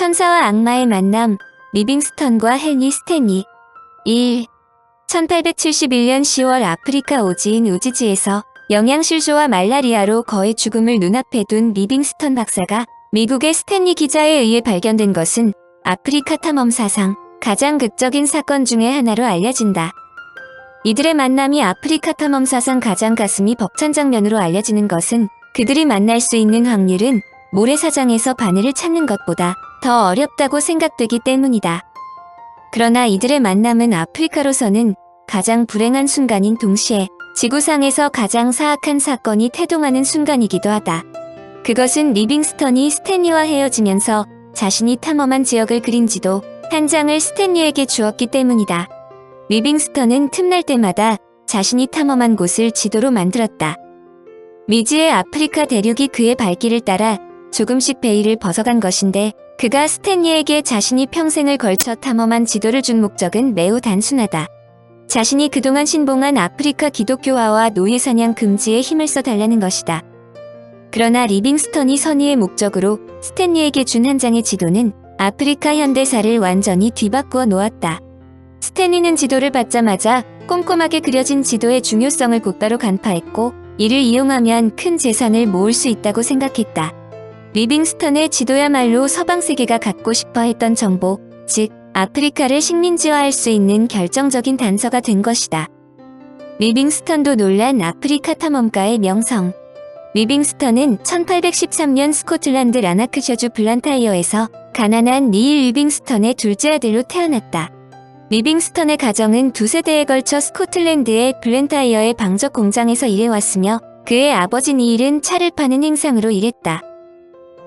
천사와 악마의 만남, 리빙스턴과 헨리 스탠리. 1. 1871년 10월 아프리카 오지인 우지지에서 영양실조와 말라리아로 거의 죽음을 눈앞에 둔 리빙스턴 박사가 미국의 스탠리 기자에 의해 발견된 것은 아프리카 탐험 사상 가장 극적인 사건 중의 하나로 알려진다. 이들의 만남이 아프리카 탐험 사상 가장 가슴이 벅찬 장면으로 알려지는 것은 그들이 만날 수 있는 확률은 모래사장에서 바늘을 찾는 것보다 더 어렵다고 생각되기 때문이다. 그러나 이들의 만남은 아프리카로서는 가장 불행한 순간인 동시에 지구상에서 가장 사악한 사건이 태동하는 순간이기도 하다. 그것은 리빙스턴이 스탠리와 헤어지면서 자신이 탐험한 지역을 그린 지도 한 장을 스탠리에게 주었기 때문이다. 리빙스턴은 틈날 때마다 자신이 탐험한 곳을 지도로 만들었다. 미지의 아프리카 대륙이 그의 발길을 따라 조금씩 베일을 벗어간 것인데 그가 스탠리에게 자신이 평생을 걸쳐 탐험한 지도를 준 목적은 매우 단순하다. 자신이 그동안 신봉한 아프리카 기독교화와 노예사냥 금지에 힘을 써달라는 것이다. 그러나 리빙스턴이 선의의 목적으로 스탠리에게 준 한 장의 지도는 아프리카 현대사를 완전히 뒤바꾸어 놓았다. 스탠리는 지도를 받자마자 꼼꼼하게 그려진 지도의 중요성을 곧바로 간파했고 이를 이용하면 큰 재산을 모을 수 있다고 생각했다. 리빙스턴의 지도야말로 서방세계가 갖고 싶어 했던 정보, 즉 아프리카를 식민지화할 수 있는 결정적인 단서가 된 것이다. 리빙스턴도 놀란 아프리카 탐험가의 명성. 리빙스턴은 1813년 스코틀랜드 라나크셔주 블란타이어에서 가난한 니일 리빙스턴의 둘째 아들로 태어났다. 리빙스턴의 가정은 두 세대에 걸쳐 스코틀랜드의 블란타이어의 방적 공장에서 일해왔으며 그의 아버지 니일은 차를 파는 행상으로 일했다.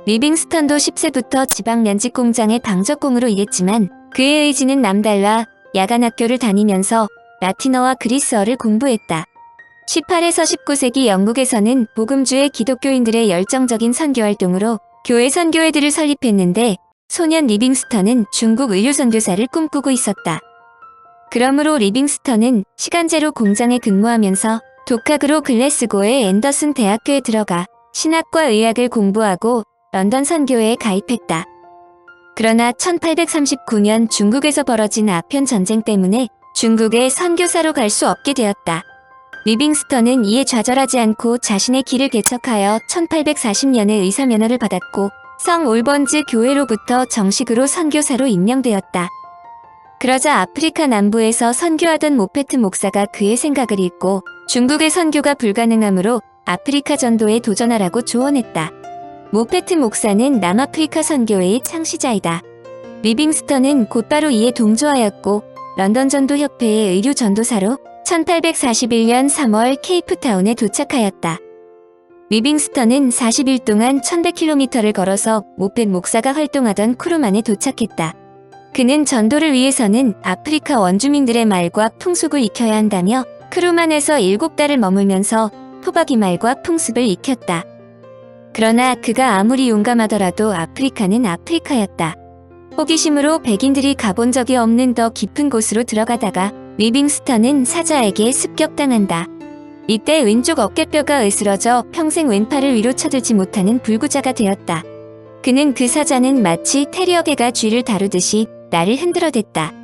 리빙스턴도 10세부터 지방 면직 공장의 방적공으로 일했지만 그의 의지는 남달라 야간 학교를 다니면서 라틴어와 그리스어를 공부했다. 18에서 19세기 영국에서는 복음주의 기독교인들의 열정적인 선교활동으로 교회 선교회들을 설립했는데 소년 리빙스턴은 중국 의료 선교사를 꿈꾸고 있었다. 그러므로 리빙스턴은 시간제로 공장에 근무하면서 독학으로 글래스고의 앤더슨 대학교에 들어가 신학과 의학을 공부하고 런던 선교회에 가입했다. 그러나 1839년 중국에서 벌어진 아편 전쟁 때문에 중국에 선교사로 갈 수 없게 되었다. 리빙스턴은 이에 좌절하지 않고 자신의 길을 개척하여 1840년에 의사면허를 받았고 성 올번즈 교회로부터 정식으로 선교사로 임명되었다. 그러자 아프리카 남부에서 선교하던 모페트 목사가 그의 생각을 읽고 중국의 선교가 불가능하므로 아프리카 전도에 도전하라고 조언했다. 모페트 목사는 남아프리카 선교회의 창시자이다. 리빙스턴은 곧바로 이에 동조하였고 런던 전도협회의 의료 전도사로 1841년 3월 케이프타운에 도착하였다. 리빙스턴은 40일 동안 1100km를 걸어서 모펫 목사가 활동하던 쿠루만에 도착했다. 그는 전도를 위해서는 아프리카 원주민들의 말과 풍속을 익혀야 한다며 쿠루만에서 7달을 머물면서 토박이 말과 풍습을 익혔다. 그러나 그가 아무리 용감하더라도 아프리카는 아프리카였다. 호기심으로 백인들이 가본 적이 없는 더 깊은 곳으로 들어가다가 리빙스턴은 사자에게 습격당한다. 이때 왼쪽 어깨뼈가 으스러져 평생 왼팔을 위로 쳐들지 못하는 불구자가 되었다. 그는 그 사자는 마치 테리어개가 쥐를 다루듯이 나를 흔들어댔다.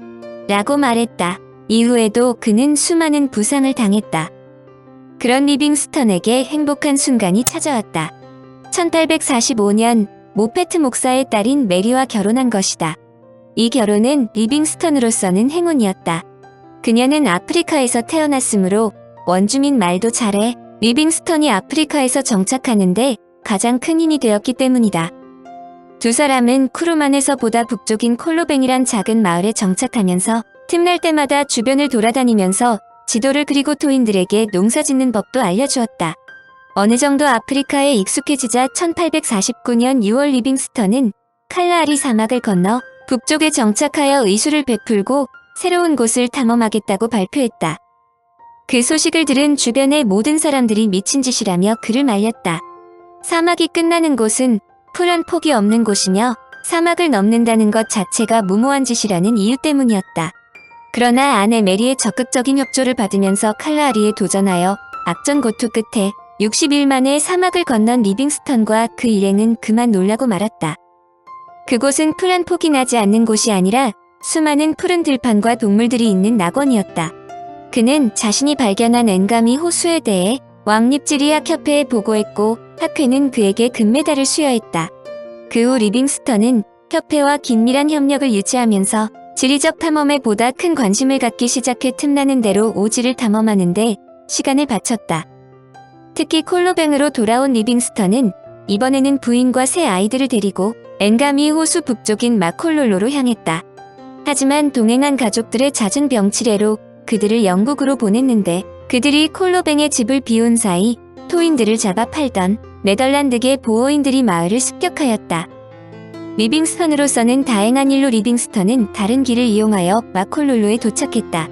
라고 말했다. 이후에도 그는 수많은 부상을 당했다. 그런 리빙스턴에게 행복한 순간이 찾아왔다. 1845년 모페트 목사의 딸인 메리와 결혼한 것이다. 이 결혼은 리빙스턴으로서는 행운이었다. 그녀는 아프리카에서 태어났으므로 원주민 말도 잘해 리빙스턴이 아프리카에서 정착하는데 가장 큰 힘이 되었기 때문이다. 두 사람은 쿠루만에서 보다 북쪽인 콜로뱅이란 작은 마을에 정착하면서 틈날 때마다 주변을 돌아다니면서 지도를 그리고 토인들에게 농사짓는 법도 알려주었다. 어느 정도 아프리카에 익숙해지자 1849년 6월 리빙스턴은 칼라하리 사막을 건너 북쪽에 정착하여 의술을 베풀고 새로운 곳을 탐험하겠다고 발표했다. 그 소식을 들은 주변의 모든 사람들이 미친 짓이라며 그를 말렸다. 사막이 끝나는 곳은 푸른 폭이 없는 곳이며 사막을 넘는다는 것 자체가 무모한 짓이라는 이유 때문이었다. 그러나 아내 메리의 적극적인 협조를 받으면서 칼라하리에 도전하여 악전고투 끝에 60일 만에 사막을 건넌 리빙스턴과 그 일행은 그만 놀라고 말았다. 그곳은 풀 한 폭이 나지 않는 곳이 아니라 수많은 푸른 들판과 동물들이 있는 낙원이었다. 그는 자신이 발견한 엔가미 호수에 대해 왕립지리 학협회에 보고했고 학회는 그에게 금메달을 수여했다. 그 후 리빙스턴은 협회와 긴밀한 협력을 유지하면서 지리적 탐험에 보다 큰 관심을 갖기 시작해 틈나는 대로 오지를 탐험하는데 시간을 바쳤다. 특히 콜로뱅으로 돌아온 리빙스턴은 이번에는 부인과 세 아이들을 데리고 엔가미 호수 북쪽인 마콜롤로로 향했다. 하지만 동행한 가족들의 잦은 병치레로 그들을 영국으로 보냈는데 그들이 콜로뱅의 집을 비운 사이 토인들을 잡아 팔던 네덜란드계 보호인들이 마을을 습격하였다. 리빙스턴으로서는 다행한 일로 리빙스턴은 다른 길을 이용하여 마콜롤로에 도착했다.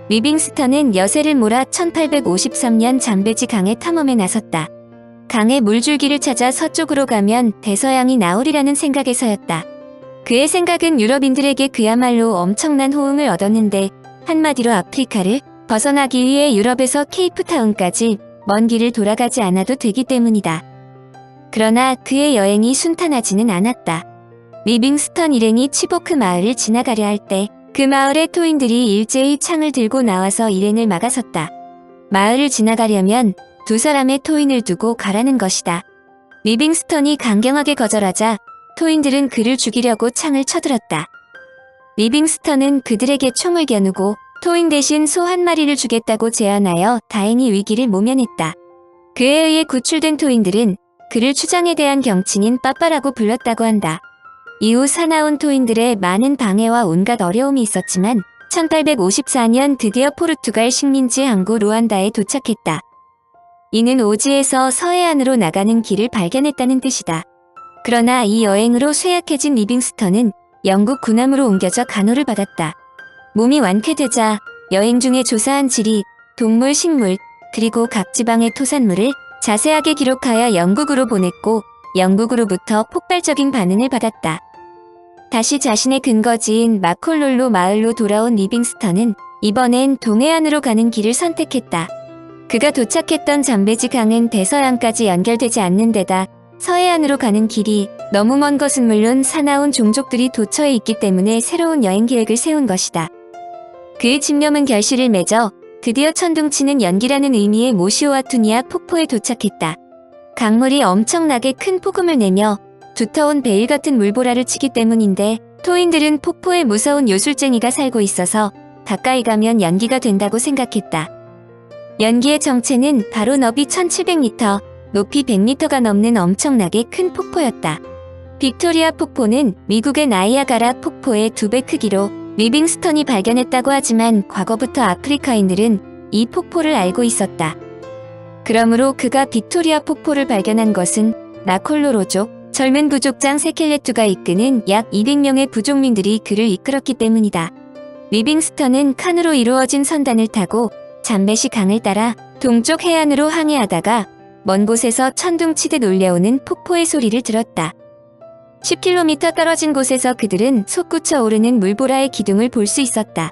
리빙스턴은 여세를 몰아 1853년 잠베지 강의 탐험에 나섰다. 강의 물줄기를 찾아 서쪽으로 가면 대서양이 나오리라는 생각에서였다. 그의 생각은 유럽인들에게 그야말로 엄청난 호응을 얻었는데 한마디로 아프리카를 벗어나기 위해 유럽에서 케이프타운까지 먼 길을 돌아가지 않아도 되기 때문이다. 그러나 그의 여행이 순탄하지는 않았다. 리빙스턴 일행이 치보크 마을을 지나가려 할 때 그 마을의 토인들이 일제히 창을 들고 나와서 일행을 막아섰다. 마을을 지나가려면 두 사람의 토인을 두고 가라는 것이다. 리빙스턴이 강경하게 거절하자 토인들은 그를 죽이려고 창을 쳐들었다. 리빙스턴은 그들에게 총을 겨누고 토인 대신 소 한 마리를 주겠다고 제안하여 다행히 위기를 모면했다. 그에 의해 구출된 토인들은 그를 추장에 대한 경칭인 빠빠라고 불렀다고 한다. 이후 사나운 토인들의 많은 방해와 온갖 어려움이 있었지만 1854년 드디어 포르투갈 식민지 항구 루안다에 도착했다. 이는 오지에서 서해안으로 나가는 길을 발견했다는 뜻이다. 그러나 이 여행으로 쇠약해진 리빙스턴은 영국 군함으로 옮겨져 간호를 받았다. 몸이 완쾌되자 여행 중에 조사한 지리, 동물, 식물, 그리고 각 지방의 토산물을 자세하게 기록하여 영국으로 보냈고 영국으로부터 폭발적인 반응을 받았다. 다시 자신의 근거지인 마콜롤로 마을로 돌아온 리빙스턴은 이번엔 동해안으로 가는 길을 선택했다. 그가 도착했던 잠베지 강은 대서양까지 연결되지 않는 데다 서해안으로 가는 길이 너무 먼 것은 물론 사나운 종족들이 도처에 있기 때문에 새로운 여행 계획을 세운 것이다. 그의 집념은 결실을 맺어 드디어 천둥치는 연기라는 의미의 모시오아투니아 폭포에 도착했다. 강물이 엄청나게 큰 폭음을 내며 두터운 베일 같은 물보라를 치기 때문인데 토인들은 폭포에 무서운 요술쟁이가 살고 있어서 가까이 가면 연기가 된다고 생각했다. 연기의 정체는 바로 너비 1700m, 높이 100m가 넘는 엄청나게 큰 폭포였다. 빅토리아 폭포는 미국의 나이아가라 폭포의 2배 크기로 리빙스턴이 발견했다고 하지만 과거부터 아프리카인들은 이 폭포를 알고 있었다. 그러므로 그가 빅토리아 폭포를 발견한 것은 나콜로로족, 젊은 부족장 세켈레투가 이끄는 약 200명의 부족민들이 그를 이끌었기 때문이다. 리빙스턴은 칸으로 이루어진 선단을 타고 잠베시 강을 따라 동쪽 해안으로 항해하다가 먼 곳에서 천둥치듯 울려오는 폭포의 소리를 들었다. 10km 떨어진 곳에서 그들은 솟구쳐 오르는 물보라의 기둥을 볼 수 있었다.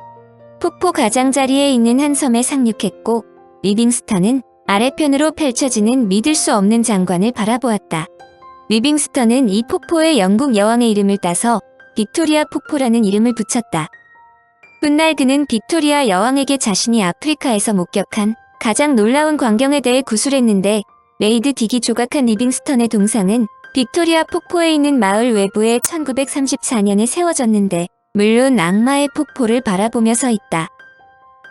폭포 가장자리에 있는 한 섬에 상륙했고 리빙스턴은 아래편으로 펼쳐지는 믿을 수 없는 장관을 바라보았다. 리빙스턴은 이 폭포의 영국 여왕의 이름을 따서 빅토리아 폭포라는 이름을 붙였다. 훗날 그는 빅토리아 여왕에게 자신이 아프리카에서 목격한 가장 놀라운 광경에 대해 구술했는데 레이드 딕이 조각한 리빙스턴의 동상은 빅토리아 폭포에 있는 마을 외부에 1934년에 세워졌는데 물론 악마의 폭포를 바라보며 서 있다.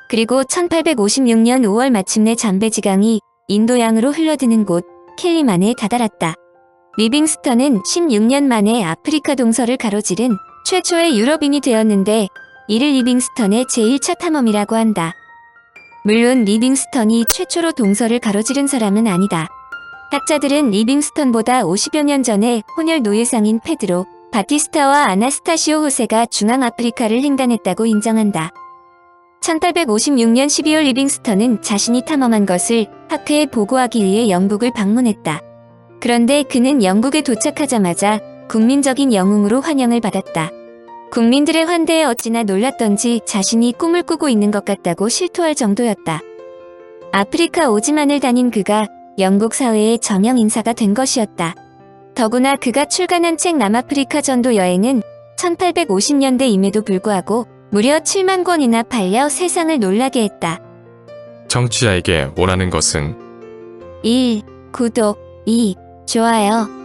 그리고 1856년 5월 마침내 잠베지강이 인도양으로 흘러드는 곳 켈리만에 다다랐다. 리빙스턴은 16년 만에 아프리카 동서를 가로지른 최초의 유럽인이 되었는데 이를 리빙스턴의 제1차 탐험이라고 한다. 물론 리빙스턴이 최초로 동서를 가로지른 사람은 아니다. 학자들은 리빙스턴보다 50여 년 전에 혼혈 노예상인 페드로 바티스타와 아나스타시오 호세가 중앙아프리카를 횡단했다고 인정한다. 1856년 12월 리빙스턴은 자신이 탐험한 것을 학회에 보고하기 위해 영국을 방문했다. 그런데 그는 영국에 도착하자마자 국민적인 영웅으로 환영을 받았다. 국민들의 환대에 어찌나 놀랐던지 자신이 꿈을 꾸고 있는 것 같다고 실토할 정도였다. 아프리카 오지만을 다닌 그가 영국 사회의 저명 인사가 된 것이었다. 더구나 그가 출간한 책 남아프리카 전도 여행은 1850년대임에도 불구하고 무려 7만 권이나 팔려 세상을 놀라게 했다. 청취자에게 원하는 것은 1. 구독 2. 좋아요